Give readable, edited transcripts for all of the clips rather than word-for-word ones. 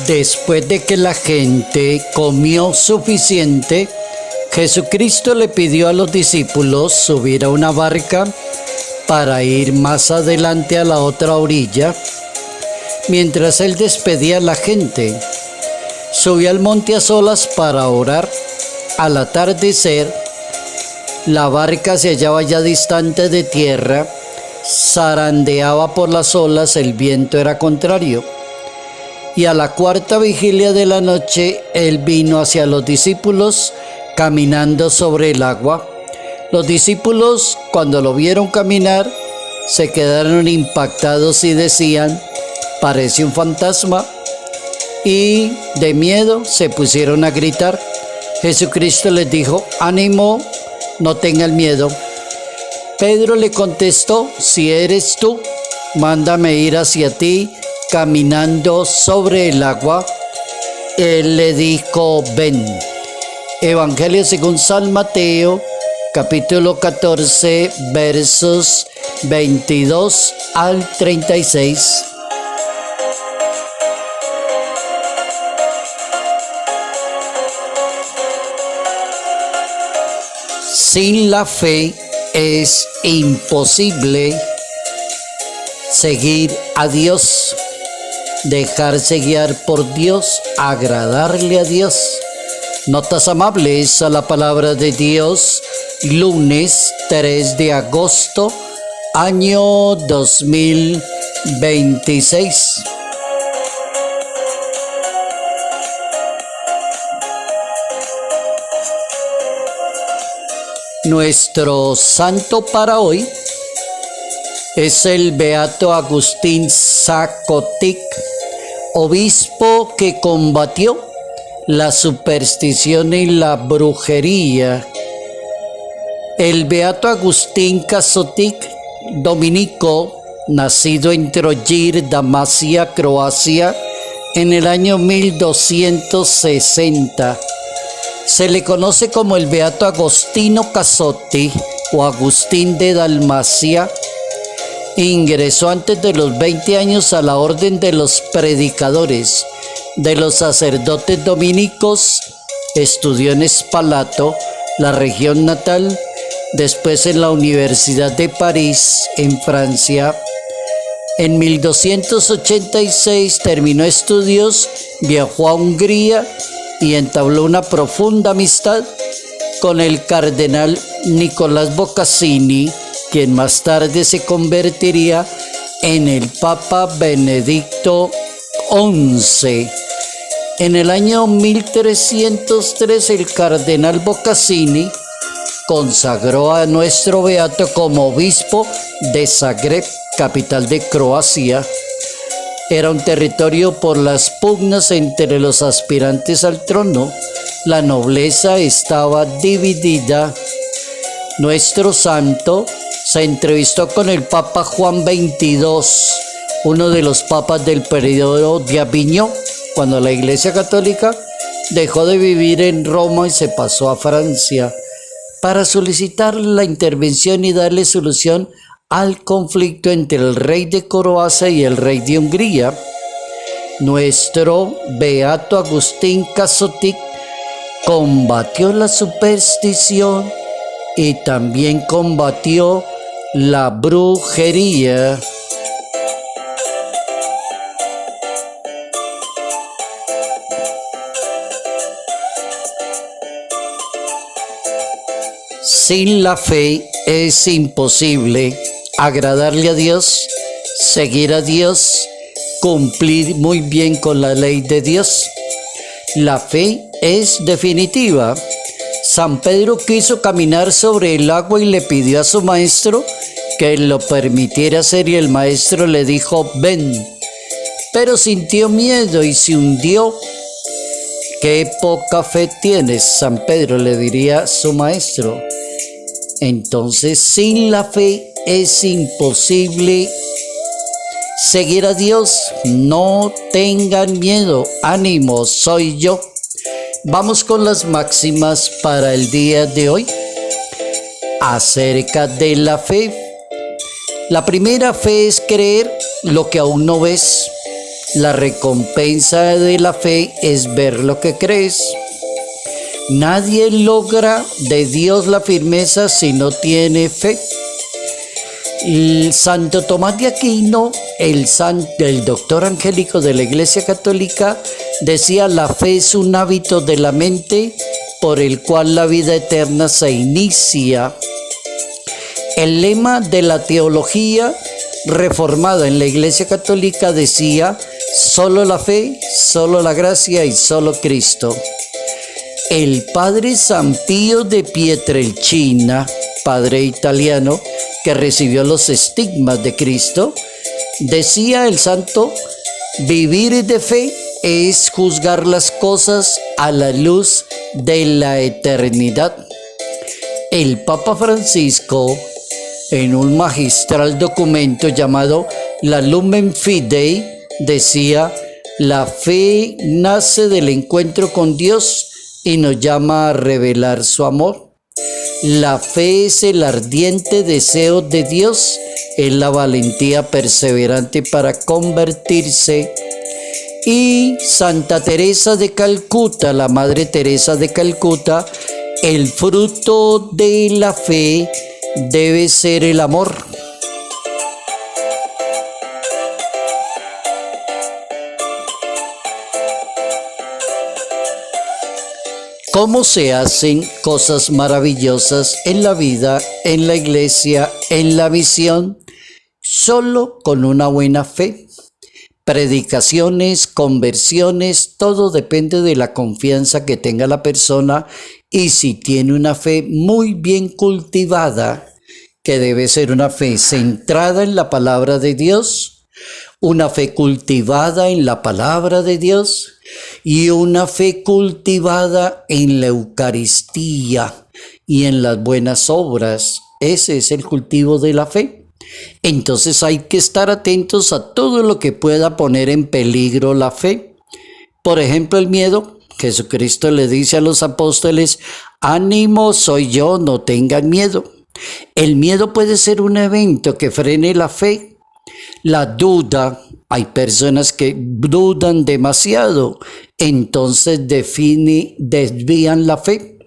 Después de que la gente comió suficiente, Jesucristo le pidió a los discípulos subir a una barca para ir más adelante a la otra orilla. Mientras él despedía a la gente, subió al monte a solas para orar. Al atardecer, la barca se hallaba ya distante de tierra, zarandeaba por las olas, el viento era contrario. Y a la cuarta vigilia de la noche, él vino hacia los discípulos caminando sobre el agua. Los discípulos, cuando lo vieron caminar, se quedaron impactados y decían: parece un fantasma. Y de miedo se pusieron a gritar. Jesucristo les dijo: ánimo, no tengan miedo. Pedro le contestó: si eres tú, mándame ir hacia ti caminando sobre el agua. Él le dijo: ven. Evangelio según San Mateo, capítulo 14, versos 22 al 36. Sin la fe es imposible seguir a Dios, dejarse guiar por Dios, agradarle a Dios. Notas amables a la palabra de Dios, lunes 3 de agosto, año 2026. Nuestro santo para hoy es el beato Agustín Zacotic, obispo que combatió la superstición y la brujería. El beato Agustín Zacotic, dominico, nacido en Trojir, Dalmacia, Croacia, en el año 1260. Se le conoce como el beato Agostino Casotti o Agustín de Dalmacia. Ingresó antes de los 20 años a la orden de los predicadores, de los sacerdotes dominicos. Estudió en Spalato, la región natal, después en la Universidad de París, en Francia. En 1286 terminó estudios, viajó a Hungría y entabló una profunda amistad con el cardenal Nicolás Boccaccini, quien más tarde se convertiría en el Papa Benedicto XI. En el año 1303, el cardenal Boccaccini consagró a nuestro beato como obispo de Zagreb, capital de Croacia. Era un territorio por las pugnas entre los aspirantes al trono. La nobleza estaba dividida. Nuestro santo se entrevistó con el Papa Juan XXII, uno de los papas del periodo de Aviñón, cuando la Iglesia Católica dejó de vivir en Roma y se pasó a Francia, para solicitar la intervención y darle solución al conflicto entre el rey de Croacia y el rey de Hungría. Nuestro beato Agustín Zacotic combatió la superstición y también combatió la brujería. Sin la fe es imposible agradarle a Dios, seguir a Dios, cumplir muy bien con la ley de Dios. La fe es definitiva. San Pedro quiso caminar sobre el agua y le pidió a su maestro que lo permitiera hacer, y el maestro le dijo: ven. Pero sintió miedo y se hundió. ¡Qué poca fe tienes, San Pedro!, le diría su maestro. Entonces, sin la fe es imposible seguir a Dios. No tengan miedo, ánimo, soy yo. Vamos con las máximas para el día de hoy. Acerca de la fe. La primera: fe es creer lo que aún no ves. La recompensa de la fe es ver lo que crees. Nadie logra de Dios la firmeza si no tiene fe. El Santo Tomás de Aquino, el doctor angélico de la Iglesia Católica, decía: la fe es un hábito de la mente por el cual la vida eterna se inicia. El lema de la teología reformada en la Iglesia Católica decía: solo la fe, solo la gracia y solo Cristo. El padre San Pío de Pietrelcina, padre italiano que recibió los estigmas de Cristo, decía el santo: vivir de fe es juzgar las cosas a la luz de la eternidad. El Papa Francisco, en un magistral documento llamado la Lumen Fidei, decía: la fe nace del encuentro con Dios y nos llama a revelar su amor. La fe es el ardiente deseo de Dios, es la valentía perseverante para convertirse. Y Santa Teresa de Calcuta, la Madre Teresa de Calcuta, el fruto de la fe debe ser el amor. ¿Cómo se hacen cosas maravillosas en la vida, en la iglesia, en la misión? Solo con una buena fe. Predicaciones, conversiones, todo depende de la confianza que tenga la persona y si tiene una fe muy bien cultivada, que debe ser una fe centrada en la palabra de Dios, una fe cultivada en la palabra de Dios y una fe cultivada en la Eucaristía y en las buenas obras. Ese es el cultivo de la fe. Entonces hay que estar atentos a todo lo que pueda poner en peligro la fe. Por ejemplo, el miedo. Jesucristo le dice a los apóstoles: ánimo, soy yo, no tengan miedo. El miedo puede ser un evento que frene la fe. La duda, hay personas que dudan demasiado, entonces desvían la fe.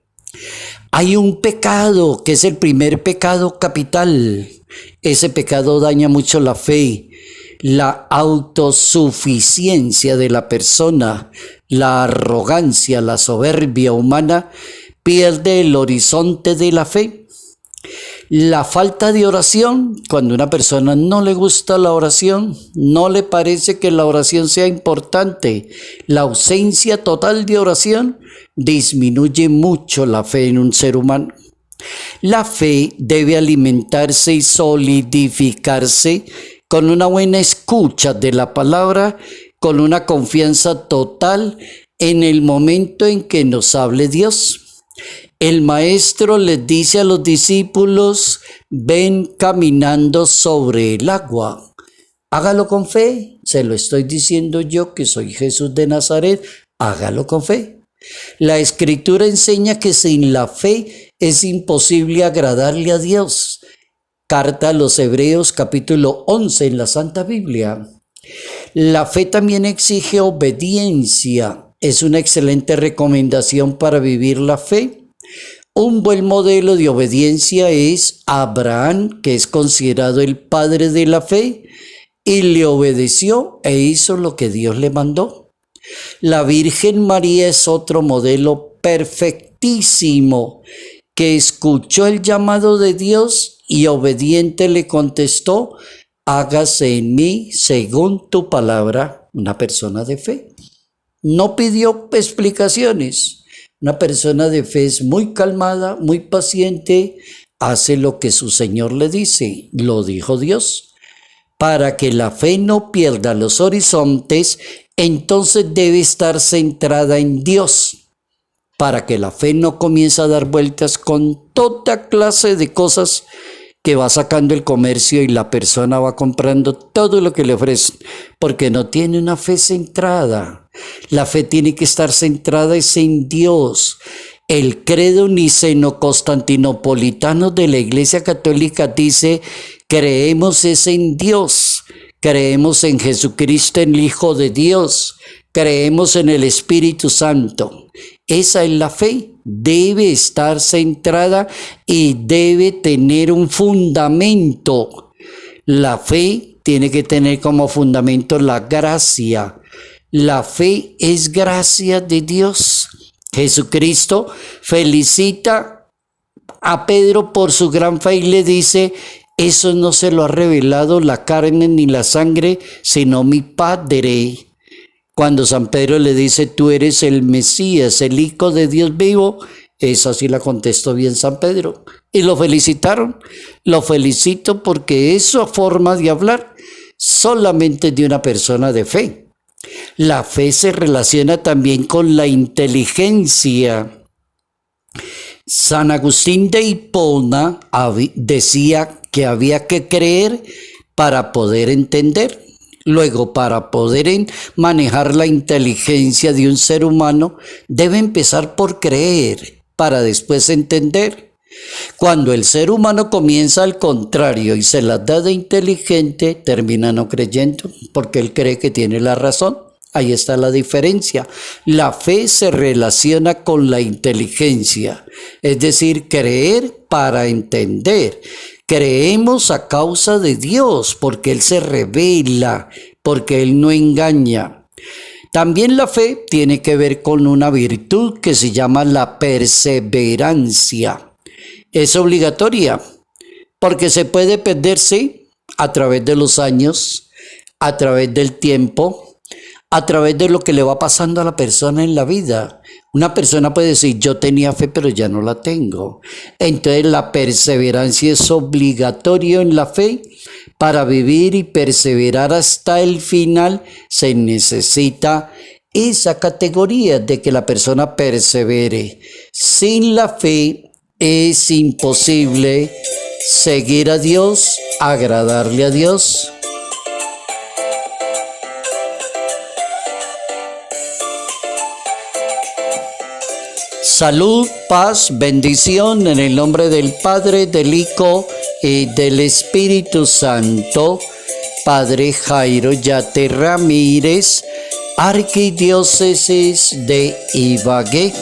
Hay un pecado que es el primer pecado capital. Ese pecado daña mucho la fe, la autosuficiencia de la persona, la arrogancia, la soberbia humana, pierde el horizonte de la fe. La falta de oración, cuando a una persona no le gusta la oración, no le parece que la oración sea importante, la ausencia total de oración disminuye mucho la fe en un ser humano. La fe debe alimentarse y solidificarse con una buena escucha de la palabra, con una confianza total en el momento en que nos hable Dios. El maestro les dice a los discípulos: ven caminando sobre el agua. Hágalo con fe. Se lo estoy diciendo yo, que soy Jesús de Nazaret. Hágalo con fe. La Escritura enseña que sin la fe es imposible agradarle a Dios. Carta a los Hebreos, capítulo 11 en la Santa Biblia. La fe también exige obediencia. Es una excelente recomendación para vivir la fe. Un buen modelo de obediencia es Abraham, que es considerado el padre de la fe, y le obedeció e hizo lo que Dios le mandó. La Virgen María es otro modelo perfectísimo, que escuchó el llamado de Dios y obediente le contestó: hágase en mí según tu palabra. Una persona de fe. No pidió explicaciones. Una persona de fe es muy calmada, muy paciente, hace lo que su Señor le dice, lo dijo Dios. Para que la fe no pierda los horizontes, entonces debe estar centrada en Dios. Para que la fe no comience a dar vueltas con toda clase de cosas que va sacando el comercio y la persona va comprando todo lo que le ofrecen, porque no tiene una fe centrada. La fe tiene que estar centrada en Dios. El credo niceno-constantinopolitano de la Iglesia Católica dice: creemos es en Dios, creemos en Jesucristo, el Hijo de Dios, creemos en el Espíritu Santo. Esa es la fe, debe estar centrada y debe tener un fundamento. La fe tiene que tener como fundamento la gracia. La fe es gracia de Dios. Jesucristo felicita a Pedro por su gran fe y le dice: eso no se lo ha revelado la carne ni la sangre, sino mi Padre. Cuando San Pedro le dice: tú eres el Mesías, el Hijo de Dios vivo, esa sí la contestó bien San Pedro. Y lo felicitaron. Lo felicito porque es su forma de hablar solamente de una persona de fe. La fe se relaciona también con la inteligencia. San Agustín de Hipona decía que había que creer para poder entender. Luego, para poder manejar la inteligencia de un ser humano, debe empezar por creer para después entender. Cuando el ser humano comienza al contrario y se la da de inteligente, termina no creyendo porque él cree que tiene la razón. Ahí está la diferencia. La fe se relaciona con la inteligencia, es decir, creer para entender. Creemos a causa de Dios, porque Él se revela, porque Él no engaña. También la fe tiene que ver con una virtud que se llama la perseverancia. Es obligatoria, porque se puede perderse a través de los años, a través del tiempo, a través de lo que le va pasando a la persona en la vida. Una persona puede decir: yo tenía fe, pero ya no la tengo. Entonces la perseverancia es obligatorio en la fe. Para vivir y perseverar hasta el final se necesita esa categoría de que la persona persevere. Sin la fe es imposible seguir a Dios, agradarle a Dios. Salud, paz, bendición en el nombre del Padre, del Hijo y del Espíritu Santo. Padre Jairo Yate Ramírez, Arquidiócesis de Ibagué.